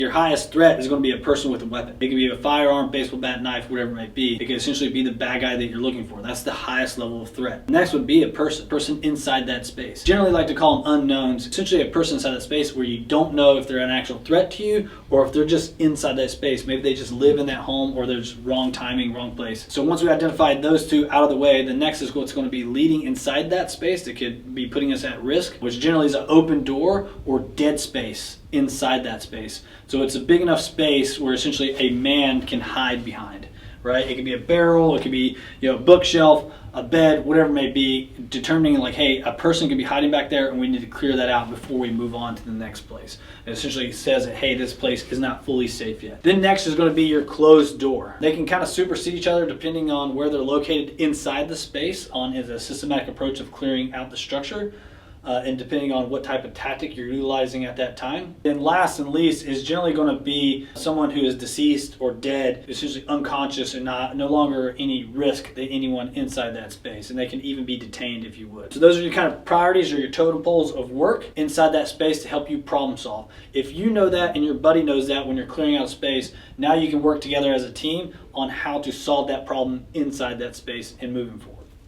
Your highest threat is going to be a person with a weapon. It could be a firearm, baseball bat, knife, whatever it might be. It could essentially be the bad guy that you're looking for. That's the highest level of threat. Next would be a person inside that space. Generally like to call them unknowns. Essentially a person inside that space where you don't know if they're an actual threat to you or if they're just inside that space. Maybe they just live in that home or there's wrong timing, wrong place. So once we identified those two out of the way, the next is what's going to be leading inside that space that could be putting us at risk, which generally is an open door or dead space inside that space. So it's a big enough space where essentially a man can hide behind, right? It could be a barrel, it could be, a bookshelf, a bed, whatever it may be, determining like, hey, a person could be hiding back there and we need to clear that out before we move on to the next place. It essentially says that, hey, this place is not fully safe yet. Then next is going to be your closed door. They can kind of supersede each other depending on where they're located inside the space on a systematic approach of clearing out the structure. And depending on what type of tactic you're utilizing at that time. Then last and least is generally going to be someone who is deceased or dead, essentially unconscious and no longer any risk to anyone inside that space. And they can even be detained if you would. So those are your kind of priorities or your totem poles of work inside that space to help you problem solve. If you know that and your buddy knows that when you're clearing out space, now you can work together as a team on how to solve that problem inside that space and moving forward.